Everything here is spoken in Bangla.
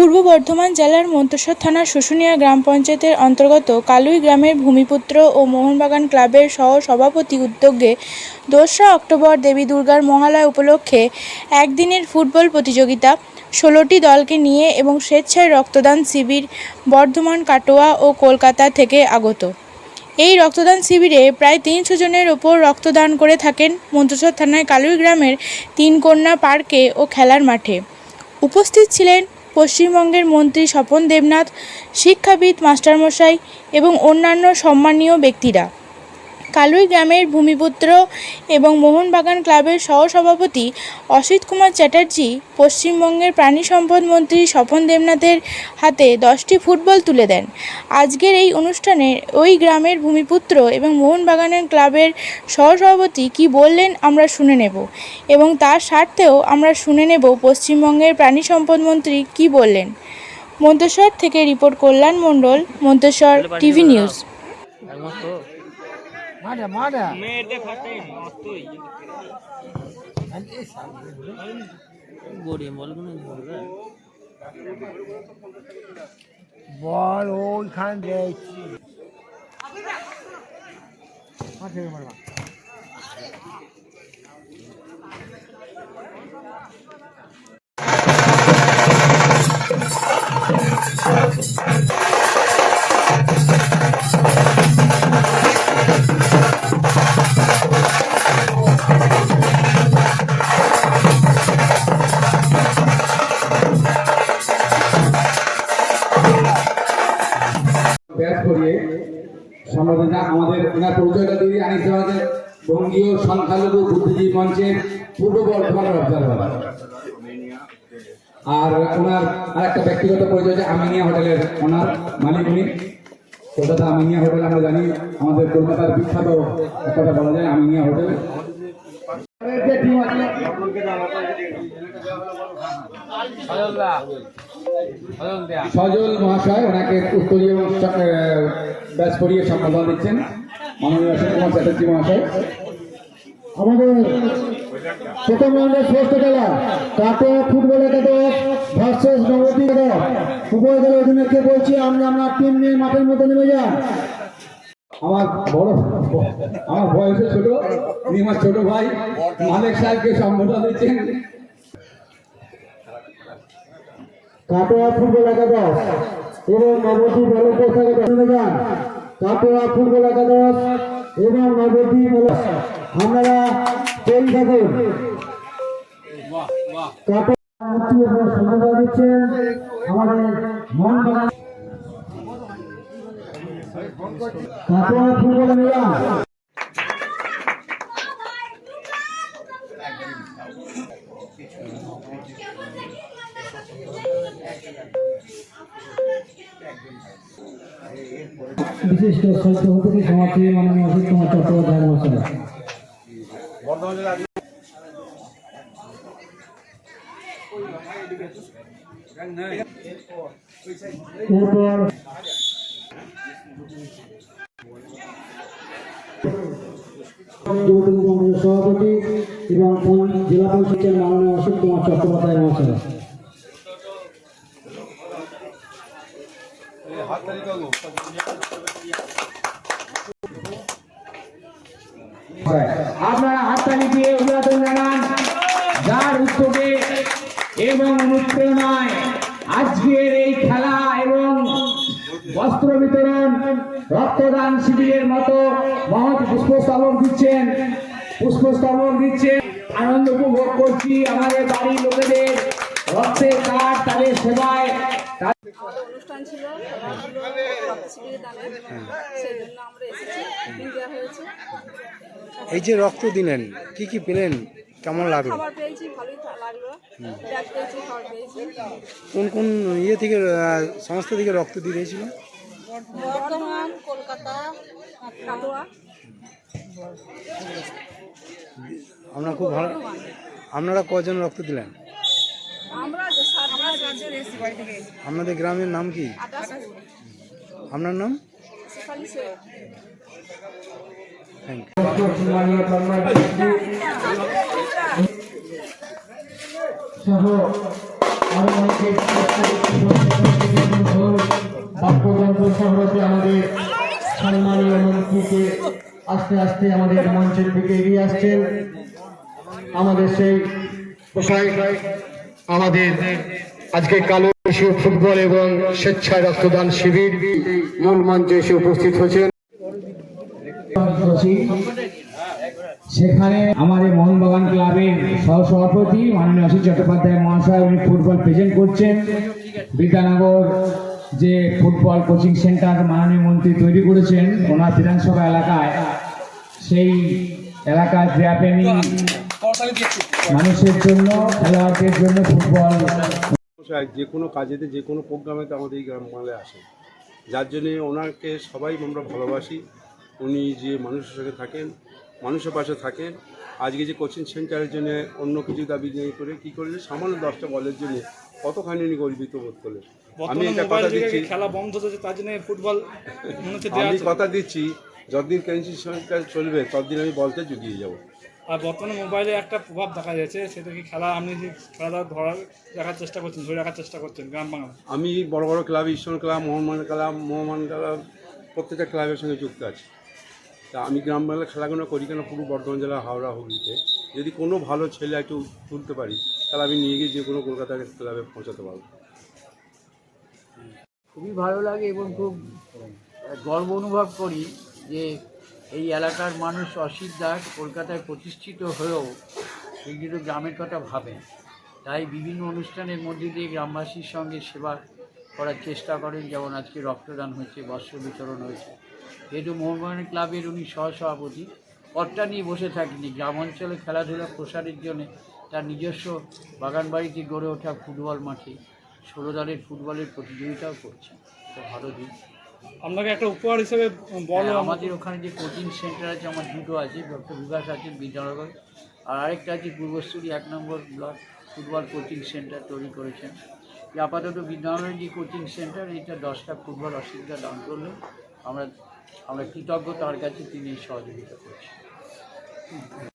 পূর্ব বর্ধমান জেলার মন্তেশ্বর থানার শুশুনিয়া গ্রাম পঞ্চায়েতের অন্তর্গত কালুই গ্রামের ভূমিপুত্র ও মোহনবাগান ক্লাবের সহ-সভাপতি উদ্যোগে ২রা অক্টোবর দেবী দুর্গার মহালয়া উপলক্ষে একদিনের ফুটবল প্রতিযোগিতা ১৬টি দলকে নিয়ে এবং স্বেচ্ছায় রক্তদান শিবির বর্ধমান, কাটোয়া ও কলকাতা থেকে আগত। এই রক্তদান শিবিরে প্রায় ৩০০ জনের ওপর রক্তদান করে থাকেন মন্তেশ্বর থানার কালুই গ্রামের তিনকন্যা পার্কে ও খেলার মাঠে। উপস্থিত ছিলেন পশ্চিমবঙ্গের মন্ত্রী স্বপন দেবনাথ, শিক্ষাবিদ মাস্টারমশাই এবং অন্যান্য সম্মানীয় ব্যক্তিরা। কালুই গ্রামের ভূমিপুত্র এবং মোহনবাগান ক্লাবের সহসভাপতি অসিত কুমার চ্যাটার্জি পশ্চিমবঙ্গের প্রাণী সম্পদ মন্ত্রী স্বপন দেবনাথের হাতে 10টি ফুটবল তুলে দেন। আজকের এই অনুষ্ঠানে ওই গ্রামের ভূমিপুত্র এবং মোহনবাগানের ক্লাবের সহসভাপতি কি বললেন আমরা শুনে নেব এবং তার স্বার্থেও আমরা শুনে নেব পশ্চিমবঙ্গের প্রাণী সম্পদ মন্ত্রী কি বললেন। মন্তেশ্বর থেকে রিপোর্ট কল্যাণ মণ্ডল, মন্তেশ্বর টিভি নিউজ। বল ওইখান ব্যাস করিয়ে সম্বোধনা আমাদের ওনার পরিচয়টা দিয়ে আনিতে আমাদের বঙ্গীয় সংখ্যালঘু বুদ্ধিজীবী মঞ্চের পূর্ব বর্ধমানের অবজারভার। আর ওনার আর একটা ব্যক্তিগত পরিচয় যে আমিনিয়া হোটেলের ওনার মালিক উনি। কলকাতা আমিনিয়া হোটেল আমরা জানি আমাদের কলকাতার বিখ্যাত একটা বলা যায় আমিনিয়া হোটেল। সজল মহাশয় ওনাকে উত্তরীয় ব্যাচ করিয়ে সম্বোধন দিচ্ছেন মাননীয় অসিত কুমার চ্যাটার্জি মহাশয়। আমাদের প্রথম রাউন্ডের ষষ্ঠ খেলা কাটোয়া ফুটবল একাদশ ভার্সেস নবদ্বীপ একাদশ। উভয় দলের অধিনায়ককে বলছি আপনি আপনার টিম নিয়ে মাঠের মধ্যে নেমে যান। আমার বয়সে ছোট আমার ছোট ভাই মালিক সাহেবকে সম্বোধন দিচ্ছেন। কাটোয়া ফুটবল একাদশ এবং নবদ্বীপ একাদশ নেমে যান। কাটোয়া ফুটবল একাদশ এবং নবদ্বীপ আপনারা তৈরি থাকুন। কাটোয়া দিচ্ছেন আমাদের মোহনবাগান কাটোয়া ফুটবল নিলাম। বিশিষ্ট সভাপতি সমাজী মাননীয় অসিত কুমার চট্টোপাধ্যায় মহাশয়। এরপর সভাপতি এবং জেলা পরিষদের মাননীয় অসিত কুমার চট্টোপাধ্যায় মহাশয়। আপনারা হাততালি দিয়ে অভিবাদন জানান যার উদ্যোগে এবং অনুপ্রেরণায় আজকের এই খেলা এবং বস্ত্র বিতরণ রক্তদান শিবিরের মতো মহৎ পুষ্পস্তবক দিচ্ছেন। আনন্দ উপভোগ করছি আমাদের বাড়ির লোকেদের রক্তের কাঠ তাদের সেবায়। অনুষ্ঠান ছিল সেজন্য আমরা এসেছি, দেওয়া হয়েছে। এই যে রক্ত দিলেন কি কি পেলেন, কেমন লাগলো? খাবার পেয়েছি, ভালোই লাগলো। ব্যাগ পেয়েছি, খাবার পেয়েছি। কোন কোন ইয়ে থেকে সংস্থা থেকে রক্ত দিয়েছিল? বর্ধমান, কলকাতা, কাটোয়া। আমরা খুব ভালো। আপনারা কজন রক্ত দিলেন? আমরা আপনাদের গ্রামের নাম কি? আপনার নাম? Thank you. আরো অনেকে বাক্যযন্ত্র শহরতে আমাদের সম্মানীয় মন্ত্রীকে আস্তে আস্তে আমাদের মঞ্চের দিকে এগিয়ে আসছেন। আমাদের সেই পোশাক আমাদের আজকে কালো শিশু ফুটবল এবং স্বেচ্ছায় রক্তদান শিবির মূল মঞ্চে এসে উপস্থিত হয়েছেন। সেখানে আমাদের মোহনবাগান ক্লাবের সহসভাপতি মাননীয় অসিত চট্টোপাধ্যায় মহাশয় উনি ফুটবল প্রেজেন্ট করছেন। বিদ্যানগর যে ফুটবল কোচিং সেন্টার মাননীয় মন্ত্রী তৈরি করেছেন ওনার বিধানসভা এলাকায়, সেই এলাকার ক্রীড়াপ্রেমী মানুষের জন্য, খেলোয়াড়দের জন্য ফুটবল যে কোনো কাজেতে যে কোনো প্রোগ্রামেতে আমাদের এই গ্রাম বাংলায় আসে, যার জন্যে ওনাকে সবাই আমরা ভালোবাসি। উনি যে মানুষের সঙ্গে থাকেন, মানুষের পাশে থাকেন। আজকে যে কোচিং সেন্টারের জন্য অন্য কিছু দাবি নিয়ে করে কী করলে সামান্য 10টা বলের জন্য কতখানি উনি গর্বিত বোধ করলেন। আমি এটা কথা দিচ্ছি, খেলা বন্ধ হচ্ছে তার জন্য ফুটবল আমি কথা দিচ্ছি যতদিন কোচিং সেন্টার চলবে ততদিন আমি বলতে জুগিয়ে যাব। আর বর্তমানে মোবাইলে একটা প্রভাব দেখা যাচ্ছে, সেটা কি খেলা আপনি যে খেলাধুলা রাখার চেষ্টা করছেন, ধরে রাখার চেষ্টা করছেন গ্রাম বাংলা? আমি বড় বড় club, eastern club, Mohun Bagan club প্রত্যেকটা ক্লাবের সঙ্গে যুক্ত আছি। তা আমি গ্রাম বাংলার খেলাগুলো করি কেন, পুরো বর্ধমান জেলা হাওড়া হুগলিতে যদি কোনো ভালো ছেলে একটু তুলতে পারি তাহলে আমি নিয়ে গিয়ে যে কোনো কলকাতার ক্লাবে পৌঁছাতে পারবো। খুবই ভালো লাগে এবং খুব গর্ব অনুভব করি যে এই এলাকার মানুষ অসিত দাস কলকাতায় প্রতিষ্ঠিত হয়েও সে কিন্তু গ্রামের কথা ভাবেন, তাই বিভিন্ন অনুষ্ঠানের মধ্যে দিয়ে গ্রামবাসীর সঙ্গে সেবা করার চেষ্টা করেন। যেমন আজকে রক্তদান হয়েছে, বস্ত্র বিতরণ হয়েছে। যেহেতু মোহনবাগান ক্লাবের উনি সহসভাপতি, পদটা নিয়ে বসে থাকেনি, গ্রাম অঞ্চলে খেলাধুলা প্রসারের জন্য তার নিজস্ব বাগানবাড়িতে গড়ে ওঠা ফুটবল মাঠে 16 দলের ফুটবলের প্রতিযোগিতাও করছে। এটা ভালো দিক। আপনাকে একটা উপহার হিসেবে বলো, আমাদের ওখানে যে কোচিং সেন্টার আছে, আমার দুটো আছে, ডক্টর বিকাশ আছে বিদ্যানগর, আর আরেকটা আছে পূর্বস্থলী 1 নম্বর ব্লক ফুটবল কোচিং সেন্টার তৈরি করেছেন। আপাতত বিদ্যানগরের যে কোচিং সেন্টার, এটা 10টা ফুটবল অসুবিধা দান করলে আমরা কৃতজ্ঞ তার কাছে, তিনি সহযোগিতা করছেন।